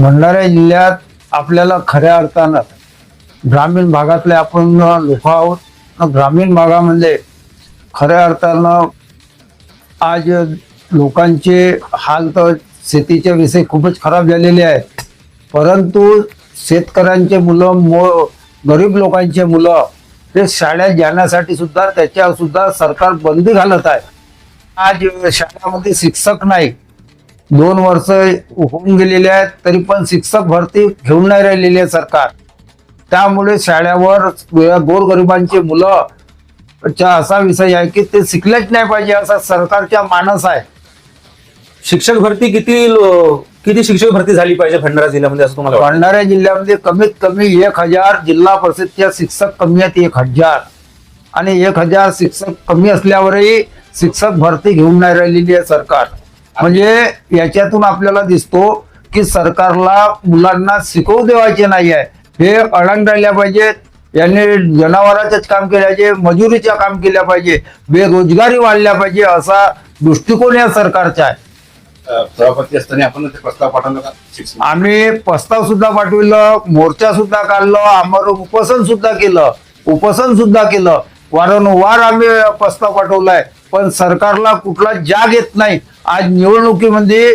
भंडारा जिल्ह्यात आपल्याला खऱ्या अर्थानं ग्रामीण भागातले आपण लोक आहोत. ग्रामीण भागामध्ये खऱ्या अर्थानं आज लोकांचे हाल तर शेतीच्या विषयी खूपच खराब झालेले आहेत. परंतु शेतकऱ्यांचे मुलं गरीब लोकांचे मुलं ते शाळेत जाण्यासाठी सुद्धा त्याच्यावर सुद्धा सरकार बंदी घालत आहे. आज शाळेमध्ये शिक्षक नाही, 2 वर्ष होऊन गेलेले आहेत तरी पण शिक्षक भरती घेऊन नाही राहिलेली आहे सरकार. त्यामुळे शाळेवर गोरगरिबांचे मुलं असा विषय आहे की ते शिकलेच नाही पाहिजे असा सरकारचा मानस आहे. शिक्षक भरती किती शिक्षक भरती झाली पाहिजे भंडारा जिल्ह्यामध्ये असं तुम्हाला वाटतं? भंडारा जिल्ह्यामध्ये कमीत कमी 1000 जिल्हा परिषदच्या शिक्षक कमी आहेत. 1000 आणि 1000 शिक्षक कमी असल्यावरही शिक्षक भरती घेऊन नाही राहिलेली आहे सरकार. म्हणजे याच्यातून आपल्याला दिसतो की सरकारला मुलांना शिकवू देवायचे नाही आहे. हे अडंग राहिल्या पाहिजेत. यांनी जनावरांचंच काम केलं पाहिजे, मजुरीचं काम केलं पाहिजे, बेरोजगारी वाढल्या पाहिजे असा दृष्टिकोन या सरकारचा आहे. सभापती असताना आपण प्रस्ताव पाठवला का? आम्ही प्रस्ताव सुद्धा पाठविलं, मोर्चा सुद्धा काढलं, आमरण उपोषण सुद्धा केलं. वारंवार आम्ही प्रस्ताव पाठवलाय पण सरकारला कुठला जाग येत नाही. आज निवडणुकीमध्ये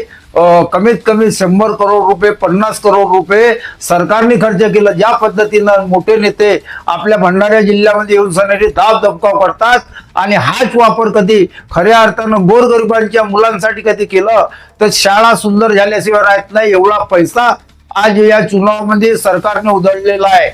कमीत कमी 100 करोड रुपये 50 करोड रुपये सरकारने खर्च केला. ज्या पद्धतीनं मोठे नेते आपल्या भंडारा जिल्ह्यामध्ये येऊन सणारी धाव धपकाव करतात आणि हाच वापर कधी खऱ्या अर्थानं गोरगरिबांच्या मुलांसाठी कधी केलं तर शाळा सुंदर झाल्याशिवाय राहत नाही. एवढा पैसा आज या चुनावामध्ये सरकारने उधळलेला आहे.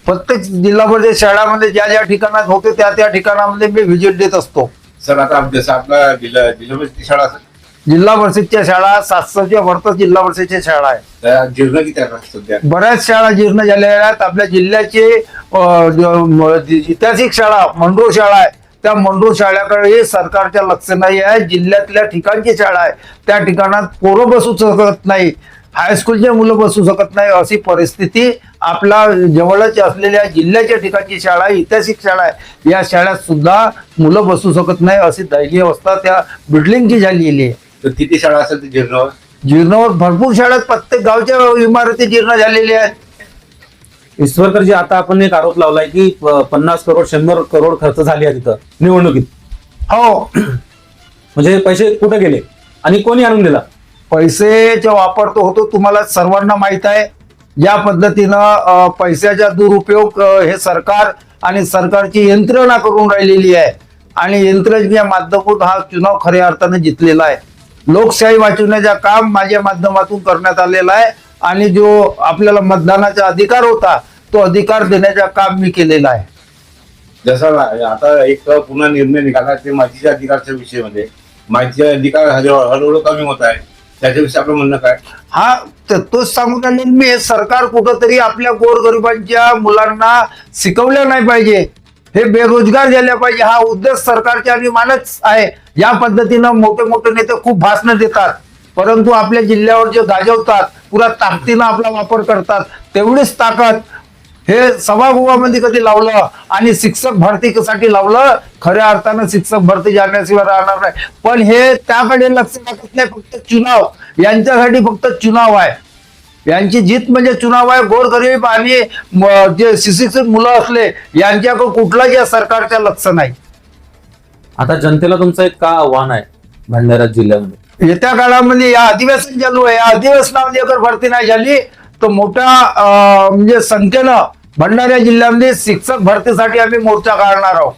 प्रत्येक जिल्हा परिषद शाळामध्ये ज्या ज्या ठिकाणात होते त्या ठिकाणामध्ये मी व्हिजिट देत असतो. सर आता जसं आपला जिल्हा परिषद शाळा असेल, जिल्हा परिषदच्या शाळा 700च्या वरती जिल्हा परिषदच्या शाळा आहेत. त्या जीर्ण किती आहेत सध्या? बऱ्याच शाळा जीर्ण झालेल्या आहेत. आपल्या जिल्ह्याचे ऐतिहासिक शाळा मंडूर शाळा आहे. त्या मंडूर शाळेकडे सरकारच्या लक्ष नाही आहे. जिल्ह्यातल्या ठिकाणची शाळा आहे त्या ठिकाणात पोरं बसू शकत नाही, हायस्कूलचे मुलं बसू शकत नाही अशी परिस्थिती आपला जवळच असलेल्या जिल्ह्याच्या ठिकाणची शाळा ऐतिहासिक शाळा आहे. या शाळेत सुद्धा मुलं बसू शकत नाही अशी दयनीय अवस्था त्या बिल्डिंगची झालेली आहे. तर किती शाळा असेल ते जीर्णावर भरपूर शाळेत प्रत्येक गावच्या इमारती जीर्ण झालेल्या आहेत. ईश्वरकरजी, आता आपण एक आरोप लावलाय की 50 करोड 100 करोड खर्च झाले आहे तिथं निवडणुकीत. हो, म्हणजे पैसे कुठे गेले आणि कोणी आणून दिला? पैसेचा वापर तो होतो तुम्हाला सर्वांना माहित आहे. ज्या पद्धतीनं पैशाचा दुरुपयोग हे सरकार आणि सरकारची यंत्रणा करून राहिलेली आहे आणि यंत्रणेच्या माध्यमातून हा चुनाव खऱ्या अर्थाने जिंकलेला आहे. लोकशाही वाचवण्याचा काम माझ्या माध्यमातून करण्यात आलेला आहे आणि जो आपल्याला मतदानाचा अधिकार होता तो अधिकार देण्याचा काम मी केलेला आहे. जसं आता एक पुन्हा निर्णय निघाला ते माहितीच्या अधिकारच्या विषयामध्ये माहितीचा अधिकार हळूहळू कमी होत आहे, त्याच्याविषयी आपलं म्हणणं काय? हा तोच सांगून राहिले मी. सरकार कुठंतरी आपल्या गोरगरिबांच्या मुलांना शिकवलं नाही पाहिजे, हे बेरोजगार झाले पाहिजे हा उद्देश सरकारच्या आणि मानच आहे. या पद्धतीनं मोठे मोठे नेते खूप भाषणं देतात परंतु आपल्या जिल्ह्यावर जे गाजवतात पुरा ताकदीनं आपला वापर करतात. तेवढीच ताकद हे सभागृहामध्ये कधी लावलं आणि शिक्षक भरतीसाठी लावलं. खऱ्या अर्थानं शिक्षक भरती जाण्याशिवाय राहणार नाही. पण हे त्याकडे लक्ष टाकत नाही. फक्त चुनाव, यांच्यासाठी फक्त चुनाव आहे. यांची जीत म्हणजे चुनाव आहे. गोरगरीब आणि जे सुशिक्षित मुलं असले यांच्याकडे कुठलाच या सरकारचं लक्ष नाही. आता जनतेला तुमचं एक का आव्हान आहे भंडारा जिल्ह्यामध्ये? येत्या काळामध्ये या अधिवेशन चालू आहे, या अधिवेशनामध्ये अगर भरती नाही झाली तर मोठ्या म्हणजे संख्येनं भंडारा जिल्ह्यामध्ये शिक्षक भरतीसाठी आम्ही मोर्चा काढणार आहोत.